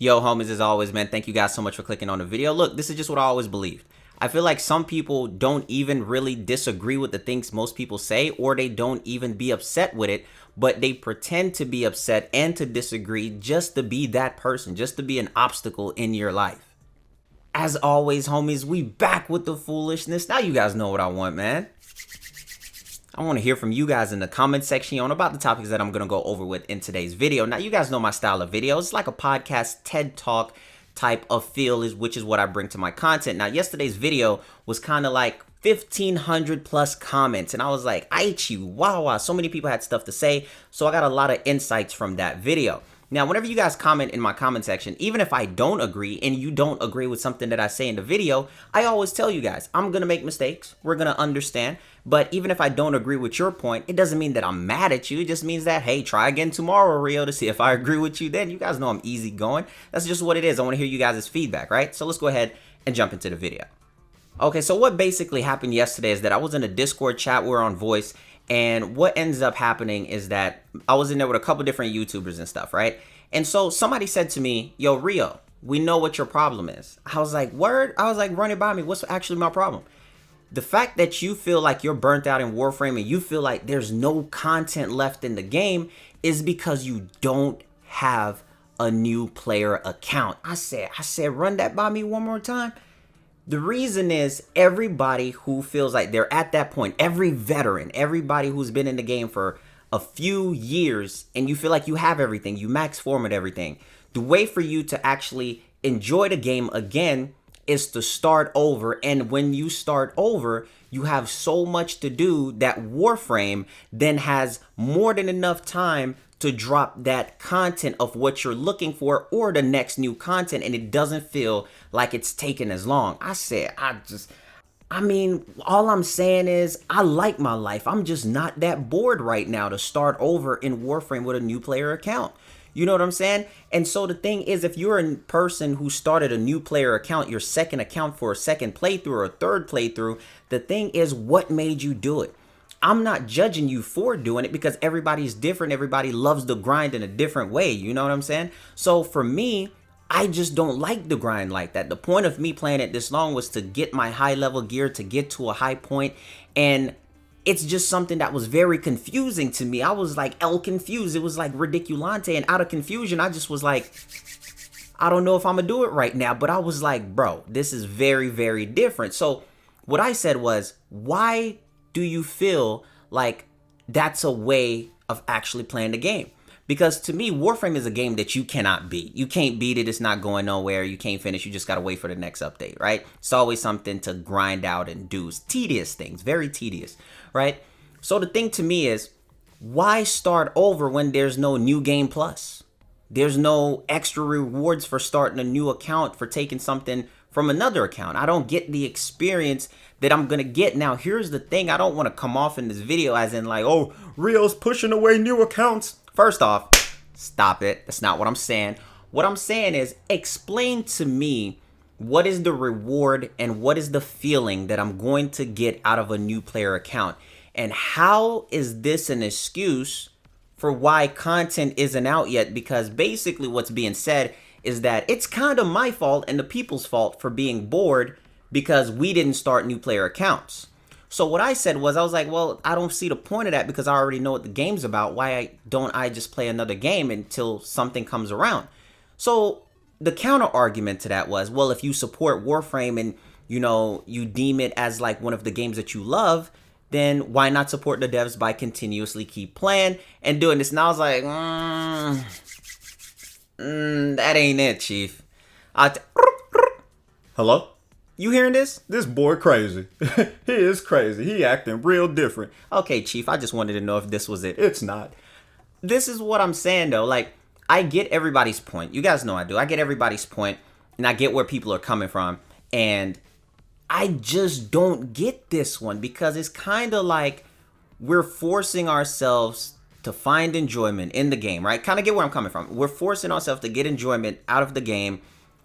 Yo, homies, as always, man, thank you guys so much for clicking on the video. Look, this is just what I always believed. I feel like some people don't even really disagree with the things most people say, or they don't even be upset with it, but they pretend to be upset and to disagree just to be that person, just to be an obstacle in your life. As always, homies, we back with the foolishness. Now you guys know what I want, man. I want to hear from you guys in the comment section on about the topics that I'm going to go over with in today's video. Now, you guys know my style of videos. It's like a podcast, TED Talk type of feel, which is what I bring to my content. Now, yesterday's video was kind of like 1,500 plus comments, and I was like, aichi, wow, so many people had stuff to say, so I got a lot of insights from that video. Now, whenever you guys comment in my comment section, even if I don't agree and you don't agree with something that I say in the video, I always tell you guys, I'm going to make mistakes. We're going to understand. But even if I don't agree with your point, it doesn't mean that I'm mad at you. It just means that, hey, try again tomorrow, Rio, to see if I agree with you then. You guys know I'm easy going. That's just what it is. I want to hear you guys' feedback, right? So let's go ahead and jump into the video. Okay, so what basically happened yesterday is that I was in a Discord chat. We're on voice. And what ends up happening is that I was in there with a couple different YouTubers and stuff, right? And so somebody said to me, yo, Rio, we know what your problem is. I was like, word? I was like, run it by me. What's actually my problem? The fact that you feel like you're burnt out in Warframe and you feel like there's no content left in the game is because you don't have a new player account. I said, run that by me one more time. The reason is everybody who feels like they're at that point, every veteran, everybody who's been in the game for a few years and you feel like you have everything, you max format everything. The way for you to actually enjoy the game again is to start over. And when you start over, you have so much to do that Warframe then has more than enough time to drop that content of what you're looking for or the next new content, and it doesn't feel like it's taking as long. I mean, all I'm saying is I like my life. I'm just not that bored right now to start over in Warframe with a new player account. You know what I'm saying? And so the thing is, if you're a person who started a new player account, your second account for a second playthrough or a third playthrough, the thing is, what made you do it? I'm not judging you for doing it because everybody's different. Everybody loves the grind in a different way. You know what I'm saying? So for me, I just don't like the grind like that. The point of me playing it this long was to get my high level gear, to get to a high point. And it's just something that was very confusing to me. I was like confused. It was like ridiculante. And out of confusion, I just was like, I don't know if I'm going to do it right now. But I was like, bro, this is very, very different. So what I said was, why do you feel like that's a way of actually playing the game? Because to me, Warframe is a game that you cannot beat. You can't beat it. It's not going nowhere. You can't finish. You just got to wait for the next update, right? It's always something to grind out and do. It's tedious things, very tedious, right? So the thing to me is, why start over when there's no new game plus? There's no extra rewards for starting a new account, for taking something from another account. I don't get the experience that I'm gonna get. Now, here's the thing. I don't want to come off in this video as in like, oh, Rio's pushing away new accounts. First off, stop it. That's not what I'm saying. What I'm saying is, explain to me what is the reward and what is the feeling that I'm going to get out of a new player account, and how is this an excuse for why content isn't out yet? Because basically what's being said is that it's kind of my fault and the people's fault for being bored because we didn't start new player accounts. So what I said was, I was like, well, I don't see the point of that because I already know what the game's about. Why don't I just play another game until something comes around? So the counter argument to that was, well, if you support Warframe and, you know, you deem it as like one of the games that you love, then why not support the devs by continuously keep playing and doing this? And I was like, that ain't it, Chief. Hello? You hearing this? This boy crazy. He is crazy. He acting real different. Okay, Chief, I just wanted to know if this was it. It's not. This is what I'm saying, though. Like, I get everybody's point. You guys know I do. I get everybody's point, and I get where people are coming from. And I just don't get this one because it's kind of like we're forcing ourselves to find enjoyment in the game, right? Kind of get where I'm coming from. We're forcing ourselves to get enjoyment out of the game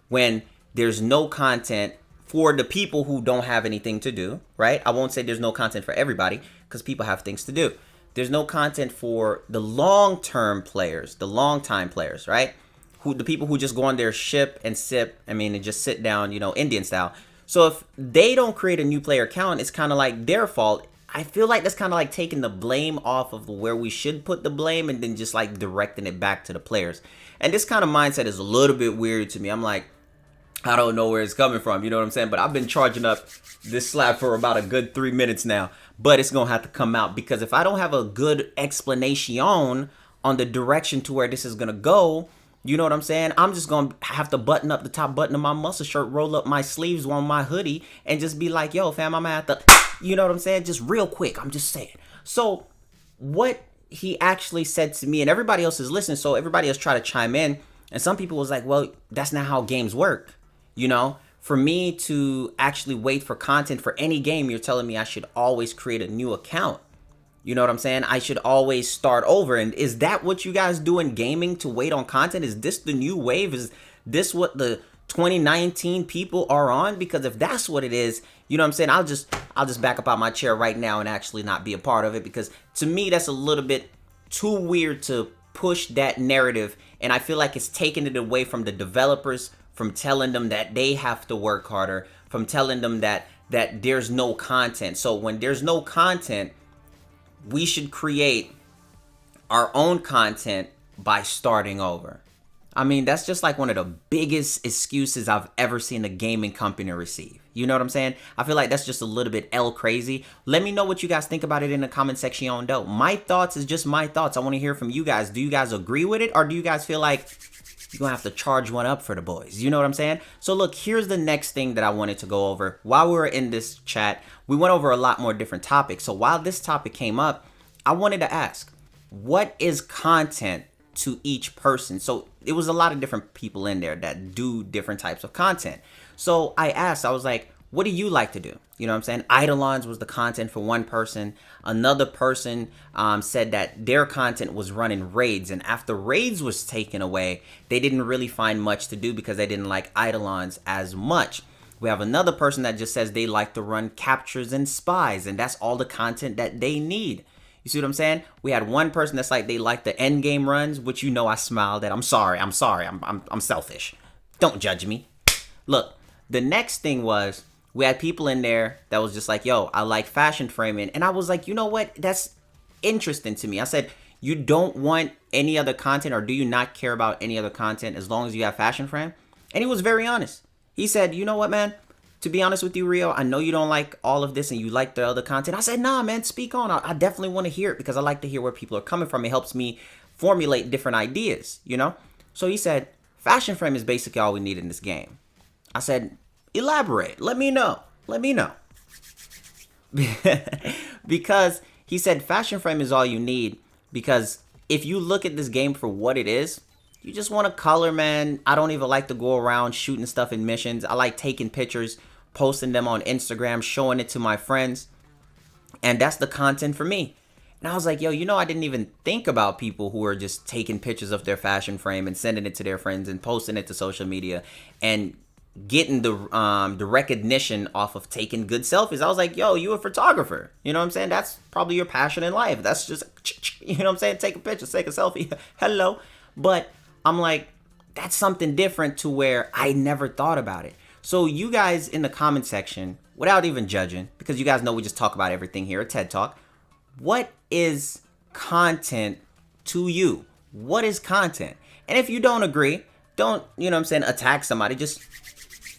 when there's no content for the people who don't have anything to do, right? I won't say there's no content for everybody because people have things to do. There's no content for the long-term players, the long-time players, right? the people who just go on their ship and sip, and just sit down, Indian style. So if they don't create a new player account, it's kind of like their fault. I feel like that's kind of like taking the blame off of where we should put the blame and then just like directing it back to the players. And this kind of mindset is a little bit weird to me. I'm like, I don't know where it's coming from, you know what I'm saying? But I've been charging up this slap for about a good 3 minutes now. But it's going to have to come out, because if I don't have a good explanation on the direction to where this is going to go, you know what I'm saying? I'm just going to have to button up the top button of my muscle shirt, roll up my sleeves on my hoodie, and just be like, yo, fam, I'm going to have to, you know what I'm saying? Just real quick. I'm just saying. So what he actually said to me, and everybody else is listening, so everybody else try to chime in. And some people was like, well, that's not how games work. For me to actually wait for content for any game, you're telling me I should always create a new account. You know what I'm saying? I should always start over. And is that what you guys do in gaming, to wait on content? Is this the new wave? Is this what the 2019 people are on? Because if that's what it is, you know what I'm saying? I'll just back up out my chair right now and actually not be a part of it, because to me, that's a little bit too weird to push that narrative. And I feel like it's taking it away from the developers, from telling them that they have to work harder, from telling them that there's no content. So when there's no content, we should create our own content by starting over. That's just like one of the biggest excuses I've ever seen a gaming company receive. You know what I'm saying? I feel like that's just a little bit crazy. Let me know what you guys think about it in the comment section though. My thoughts is just my thoughts. I want to hear from you guys. Do you guys agree with it, or do you guys feel like you're going to have to charge one up for the boys? You know what I'm saying? So look, here's the next thing that I wanted to go over. While we were in this chat, we went over a lot more different topics. So while this topic came up, I wanted to ask, what is content to each person? So it was a lot of different people in there that do different types of content. So I asked, I was like, what do you like to do? You know what I'm saying? Eidolons was the content for one person. Another person said that their content was running raids. And after raids was taken away, they didn't really find much to do because they didn't like Eidolons as much. We have another person that just says they like to run captures and spies, and that's all the content that they need. You see what I'm saying? We had one person that's like they like the end game runs, which I smiled at. I'm sorry. I'm selfish. Don't judge me. Look, the next thing was, we had people in there that was just like, yo, I like fashion framing. And I was like, you know what? That's interesting to me. I said, you don't want any other content, or do you not care about any other content as long as you have fashion frame? And he was very honest. He said, you know what, man? To be honest with you, Rio, I know you don't like all of this and you like the other content. I said, nah, man, speak on. I definitely want to hear it, because I like to hear where people are coming from. It helps me formulate different ideas, So he said, fashion frame is basically all we need in this game. I said, elaborate. Let me know. Because he said fashion frame is all you need, because if you look at this game for what it is, you just want to color, man. I don't even like to go around shooting stuff in missions. I like taking pictures, posting them on Instagram, showing it to my friends. And that's the content for me. And I was like, yo, I didn't even think about people who are just taking pictures of their fashion frame and sending it to their friends and posting it to social media and getting the recognition off of taking good selfies. I was like, yo, you a photographer. You know what I'm saying? That's probably your passion in life. That's just, you know what I'm saying? Take a picture, take a selfie. Hello. But I'm like, that's something different to where I never thought about it. So you guys in the comment section, without even judging, because you guys know we just talk about everything here at TED Talk, what is content to you? What is content? And if you don't agree, don't, attack somebody. Just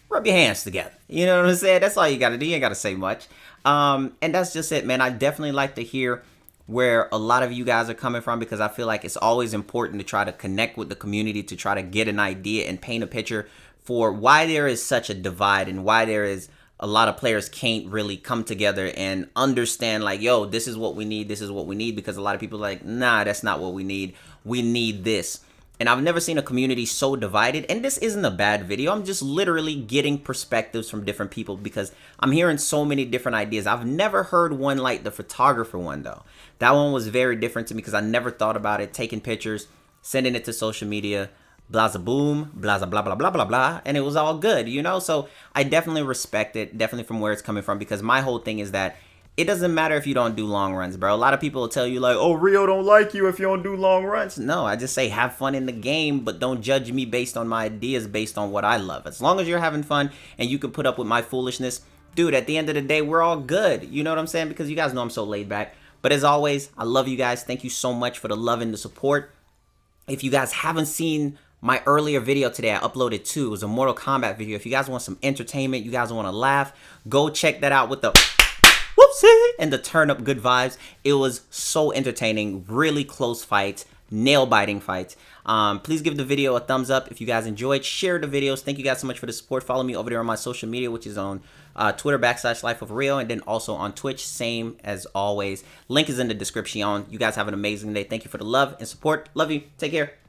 rub your hands together. You know what I'm saying? That's all you got to do. You ain't got to say much. And that's just it, man. I definitely like to hear where a lot of you guys are coming from, because I feel like it's always important to try to connect with the community, to try to get an idea and paint a picture for why there is such a divide and why there is a lot of players can't really come together and understand like, yo, this is what we need. This is what we need. Because a lot of people are like, nah, that's not what we need. We need this. And I've never seen a community so divided. And this isn't a bad video. I'm just literally getting perspectives from different people, because I'm hearing so many different ideas. I've never heard one like the photographer one, though. That one was very different to me, because I never thought about it. Taking pictures, sending it to social media, blah, boom, blah, blah, blah, blah, blah, blah. And it was all good, So I definitely respect it, definitely from where it's coming from, because my whole thing is that It doesn't matter if you don't do long runs, bro. A lot of people will tell you like, oh, Rio don't like you if you don't do long runs. No, I just say have fun in the game, but don't judge me based on my ideas, based on what I love. As long as you're having fun and you can put up with my foolishness, dude, at the end of the day, we're all good. You know what I'm saying? Because you guys know I'm so laid back. But as always, I love you guys. Thank you so much for the love and the support. If you guys haven't seen my earlier video today, I uploaded 2. It was a Mortal Kombat video. If you guys want some entertainment, you guys want to laugh, go check that out with the whoopsie and the turn up good vibes. It was so entertaining, really close fights, nail biting fights. Please give the video a thumbs up if you guys enjoyed. Share the videos. Thank you guys so much for the support. Follow me over there on my social media, which is on Twitter /LifeOfRio, and then also on Twitch, same as always. Link is in the description. You guys have an amazing day. Thank you for the love and support. Love you. Take care.